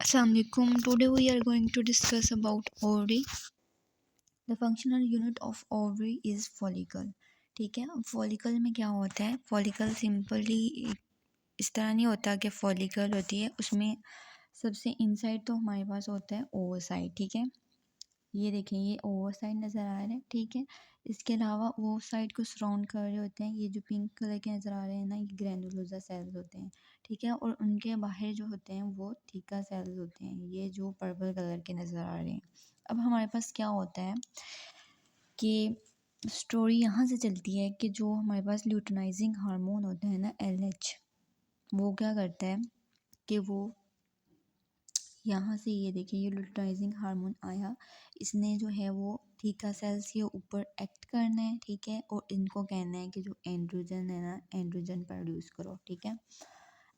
Assalamualaikum. Today we are going to discuss about ovary. The functional unit of ovary is follicle. ठीक है, अब follicle में क्या होता है? Follicle सिंपली इस तरह नहीं होता कि follicle होती है उसमें सबसे इनसाइड तो हमारे पास होता है ओवरसाइड। ठीक है, ये देखें, ये ओवरसाइड नज़र आ रहा है। ठीक है, इसके अलावा ओवरसाइड को सराउंड कर रहे होते हैं ये जो पिंक कलर के नज़र आ रहे हैं ना, ये ग्रैनुलोसा सेल्स होते हैं। ठीक है, और उनके बाहर जो होते हैं वो थीका सेल्स होते हैं, ये जो पर्पल कलर के नज़र आ रहे हैं। अब हमारे पास क्या होता है कि स्टोरी यहाँ से चलती है कि जो हमारे पास ल्यूटिनाइजिंग हार्मोन होता है ना, LH, वो क्या करता है कि वो यहाँ से, ये देखिए, ये ल्यूटिनाइजिंग हार्मोन आया, इसने जो है वो थीका सेल्स के ऊपर एक्ट करना है। ठीक है, और इनको कहना है कि जो एंड्रोजन है ना, एंड्रोजन प्रोड्यूस करो। ठीक है,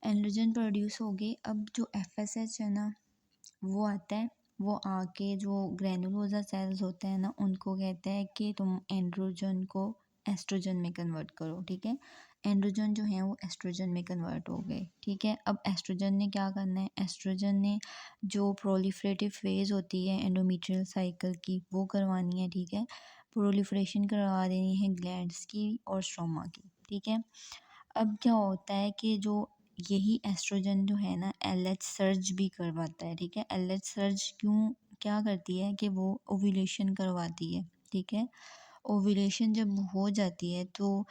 एंड्रोजन प्रोड्यूस हो गए। अब जो FSH है ना, वो आता है, वो आके जो ग्रैनुलोसा सेल्स होते हैं ना, उनको कहता है कि तुम एंड्रोजन को एस्ट्रोजन में कन्वर्ट करो। ठीक है, एंड्रोजन जो है वो एस्ट्रोजन में कन्वर्ट हो गए। ठीक है, अब एस्ट्रोजन ने क्या करना है? एस्ट्रोजन ने जो प्रोलिफरेटिव फेज़ होती है एंडोमेट्रियल साइकिल की, वो करवानी है। ठीक है, प्रोलिफरेशन करवा देनी है ग्लैंड्स की और स्ट्रोमा की। ठीक है, अब क्या होता है कि जो यही एस्ट्रोजन जो है ना, LH सर्ज भी करवाता है। ठीक है, LH सर्ज क्यों क्या करती है कि वो ओव्यूलेशन करवाती है। ठीक है, ओव्यूलेशन जब हो जाती है तो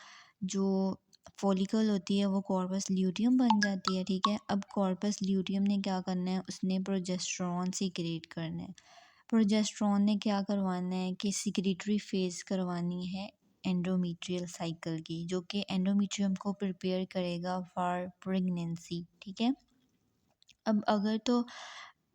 जो फॉलिकल होती है वो कॉर्पस ल्यूटियम बन जाती है। ठीक है, अब कॉर्पस ल्यूटियम ने क्या करना है? उसने प्रोजेस्टेरॉन सीक्रेट करना है। प्रोजेस्टेरॉन ने क्या करवाना है कि सिक्रेटरी फेज़ करवानी है एंडोमेट्रियल साइकिल की, जो कि एंडोमेट्रियम को प्रिपेयर करेगा फॉर प्रेगनेंसी। ठीक है, अब अगर तो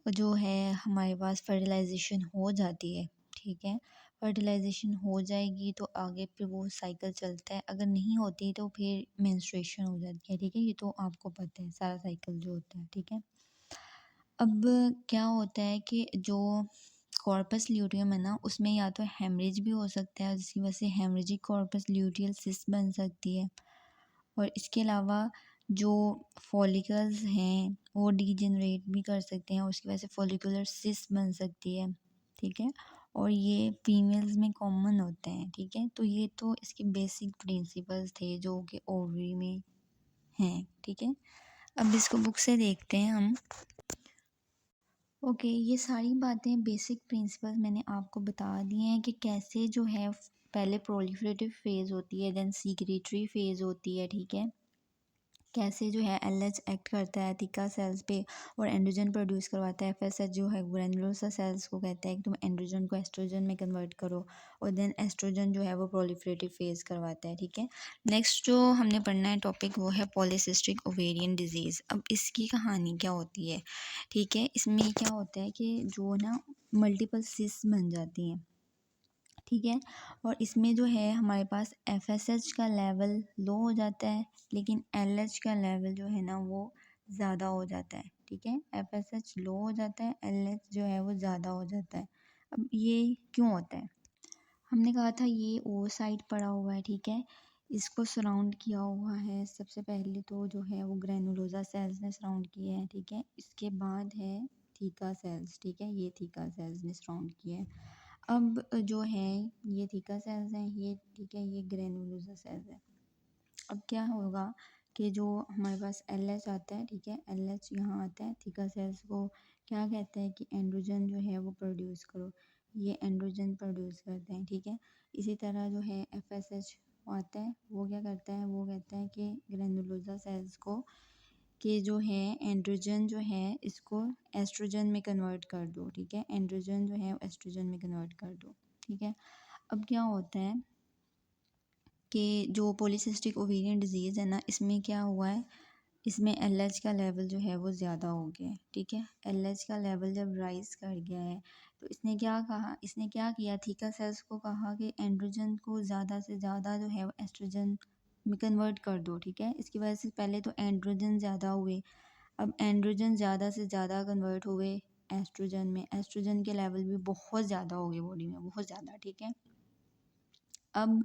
जो है हमारे पास फर्टिलाइजेशन हो जाती है। ठीक है, फर्टिलाइजेशन हो जाएगी तो आगे फिर वो साइकिल चलता है, अगर नहीं होती तो फिर मेंस्ट्रुएशन हो जाती है। ठीक है, ये तो आपको पता है सारा साइकिल जो होता है। ठीक है, अब क्या होता है कि जो कॉर्पस ल्यूटियम है ना, उसमें या तो हेमरेज भी हो सकता है, जिसकी वजह से हेमरेजिक कॉर्पस ल्यूटियल सिस्ट बन सकती है। और इसके अलावा जो फॉलिकल्स हैं वो डीजेनरेट भी कर सकते हैं, उसकी वजह से फॉलिकुलर सिस्ट बन सकती है। ठीक है, और ये फीमेल्स में कॉमन होते हैं। ठीक है, तो ये तो इसके बेसिक प्रिंसिपल्स थे जो कि ओवरी में हैं। ठीक है, अब इसको बुक से देखते हैं हम। ओके, ये सारी बातें बेसिक प्रिंसिपल्स मैंने आपको बता दिए हैं कि कैसे जो है पहले प्रोलिफरेटिव फेज़ होती है, देन सीक्रेटरी फेज़ होती है। ठीक है, कैसे जो है LH एक्ट करता है थीका सेल्स पे और एंड्रोजन प्रोड्यूस करवाता है। FSH जो है ग्रैनुलोसा सेल्स को कहता है कि तुम एंड्रोजन को एस्ट्रोजन में कन्वर्ट करो, और देन एस्ट्रोजन जो है वो प्रोलिफरेटिव फेज़ करवाता है। ठीक है, नेक्स्ट जो हमने पढ़ना है टॉपिक वो है पॉलीसिस्टिक ओवेरियन डिजीज़। अब इसकी कहानी क्या होती है? ठीक है, इसमें क्या होता है कि जो ना मल्टीपल सिस्ट बन जाती हैं। ठीक है, और इसमें जो है हमारे पास FSH का लेवल लो हो जाता है, लेकिन LH का लेवल जो है ना वो ज़्यादा हो जाता है। ठीक है, FSH लो हो जाता है, LH जो है वो ज़्यादा हो जाता है। अब ये क्यों होता है? हमने कहा था ये ओवरसाइड पड़ा हुआ है। ठीक है, इसको सराउंड किया हुआ है, सबसे पहले तो जो है वो ग्रैनुलोसा सेल्स ने सराउंड किया है। ठीक है, इसके बाद है थीका सेल्स। ठीक है, ये थीका सेल्स ने सराउंड किया है। अब जो है ये थीका सेल्स हैं ये, ठीक है, ये ग्रैनुलोसा सेल्स है। अब क्या होगा कि जो हमारे पास LH आता है, ठीक है, LH यहाँ आता है, थीका सेल्स को क्या कहता है कि एंड्रोजन जो है वो प्रोड्यूस करो, ये एंड्रोजन प्रोड्यूस करते हैं। ठीक है, इसी तरह जो है FSH आता है, वो क्या करता है? वो कहता है कि ग्रैनुलोसा सेल्स को कि जो है एंड्रोजन जो है इसको एस्ट्रोजन में कन्वर्ट कर दो। ठीक है, एंड्रोजन जो है एस्ट्रोजन में कन्वर्ट कर दो। ठीक है, अब क्या होता है कि जो पॉलीसिस्टिक ओवेरियन डिजीज़ है ना, इसमें क्या हुआ है, इसमें LH का लेवल जो है वो ज़्यादा हो गया है। ठीक है, LH का लेवल जब राइज कर गया है तो इसने क्या कहा, इसने क्या किया, थीका सेल्स को कहा कि एंड्रोजन को ज़्यादा से ज़्यादा जो है वो एस्ट्रोजन में कन्वर्ट कर दो। ठीक है, इसकी वजह से पहले तो एंड्रोजन ज़्यादा हुए, अब एंड्रोजन ज़्यादा से ज़्यादा कन्वर्ट हुए एस्ट्रोजन में, एस्ट्रोजन के लेवल भी बहुत ज़्यादा हो गए बॉडी में, बहुत ज़्यादा। ठीक है, अब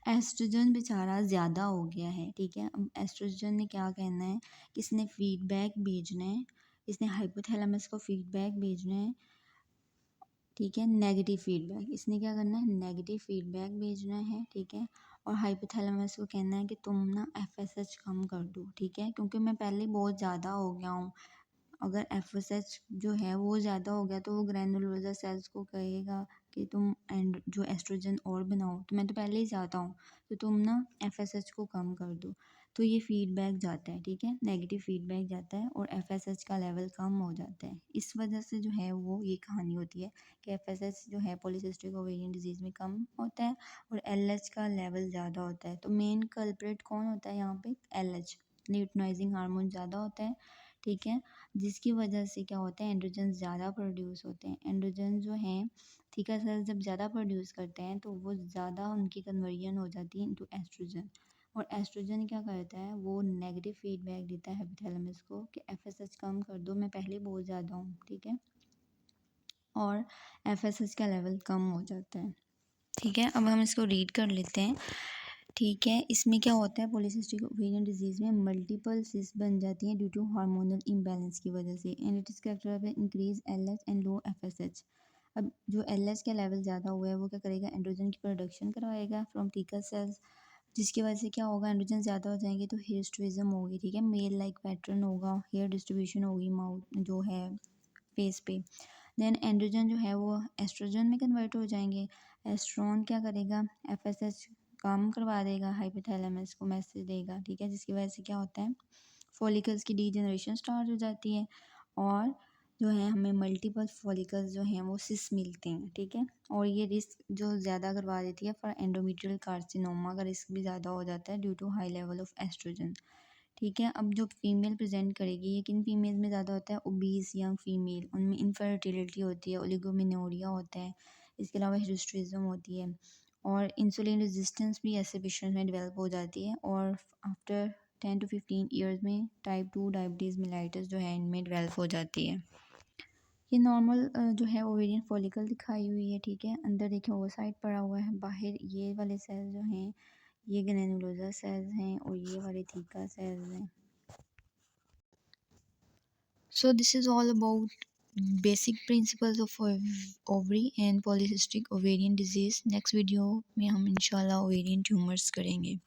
एस्ट्रोजन बेचारा ज़्यादा हो गया है। ठीक है, अब एस्ट्रोजन ने क्या कहना है कि इसने फीडबैक भेजना है इसने हाइपोथैलेमस को फीडबैक भेजना है, ठीक है, नेगेटिव फीडबैक। इसने क्या करना है, नेगेटिव फीडबैक भेजना है, ठीक है। और हाइपोथैलेमस को कहना है कि तुम ना एफएसएच कम कर दो, ठीक है, क्योंकि मैं पहले बहुत ज़्यादा हो गया हूँ। अगर एफएसएच जो है वो ज़्यादा हो गया तो वो ग्रैनुलोसा सेल्स को कहेगा कि तुम एंड जो एस्ट्रोजन और बनाओ, तो मैं तो पहले ही ज़्यादा हूँ, तो तुम ना एफएसएच को कम कर दो। तो ये फीडबैक जाता है, ठीक है, नेगेटिव फीडबैक जाता है और एफएसएच का लेवल कम हो जाता है। इस वजह से जो है वो ये कहानी होती है कि एफएसएच जो है पॉलीसिस्टिक ओवेरियन डिजीज़ में कम होता है और एलएच का लेवल ज़्यादा होता है। तो मेन कल्प्रिट कौन होता है यहाँ पे, एलएच, ल्यूटिनाइजिंग हार्मोन ज़्यादा होता है, ठीक है, जिसकी वजह से क्या होता है, एंड्रोजन ज़्यादा प्रोड्यूस होते हैं। एंड्रोजन जो हैं, ठीक है सर, जब ज़्यादा प्रोड्यूस करते हैं तो वो ज़्यादा उनकी कन्वर्जन हो जाती है इनटू एस्ट्रोजन, और एस्ट्रोजन क्या करता है, वो नेगेटिव फीडबैक देता है हाइपोथैलेमस को कि एफएसएच कम कर दो, मैं पहले बहुत ज़्यादा हूँ, ठीक है, और एफएसएच का लेवल कम हो जाता है, ठीक है। अब हम इसको रीड कर लेते हैं, ठीक है। इसमें क्या होता है, पॉलीसिस्टिक ओवेरियन डिजीज़ में मल्टीपल सिस्ट बन जाती हैं ड्यू टू हार्मोनल इम्बैलेंस की वजह से, and it is characterised by increase LH and low FSH. अब जो एलएच का लेवल ज़्यादा हुआ है वो क्या करेगा, एंड्रोजन की प्रोडक्शन करवाएगा फ्रॉम टीका सेल्स, जिसकी वजह से क्या होगा, एंड्रोजन ज़्यादा हो जाएंगे तो हिस्ट्रिज्म होगी, ठीक है, मेल लाइक पैटर्न होगा, हेयर डिस्ट्रीब्यूशन होगी माउथ जो है फेस पे। देन एंड्रोजन जो है वो एस्ट्रोजन में कन्वर्ट हो जाएंगे। एस्ट्रोन क्या करेगा, एफएसएच कम करवा देगा, हाइपोथैलेमस को मैसेज देगा, ठीक है, जिसकी वजह से क्या होता है, फॉलिकल्स की डीजनरेशन स्टार्ट हो जाती है और जो है हमें मल्टीपल फॉलिकल्स जो हैं वो सिस मिलते हैं, ठीक है। और ये रिस्क जो ज़्यादा करवा देती है फॉर एंडोमेट्रियल कार्सिनोमा का रिस्क भी ज़्यादा हो जाता है due to high level of oestrogen, ठीक है। अब जो फीमेल प्रेजेंट करेगी, ये किन फीमेल में ज़्यादा होता है, ओबीस यंग फीमेल, उनमें इनफर्टिलिटी होती है, ओलिगोमिनोरिया होता है, इसके अलावा हिस्ट्रिज्म होती है और इंसुलिन रेजिस्टेंस भी ऐसे पेशेंट में डेवलप हो जाती है और आफ्टर 10 to 15 ईयर्स में टाइप 2 डायबिटीज़ मिलाइटिस जो है इनमें डेवलप हो जाती है। ये नॉर्मल जो है ओवेरियन फॉलिकल दिखाई हुई है, ठीक है, अंदर देखिए ओवरसाइट पड़ा हुआ है, बाहर ये वाले सेल्स जो हैं ये ग्रैनुलोसा सेल्स हैं और ये वाले थीका सेल्स हैं। So this is all about basic principles of ovary and polycystic ovarian disease. Next video में हम इंशाल्लाह ovarian tumors करेंगे.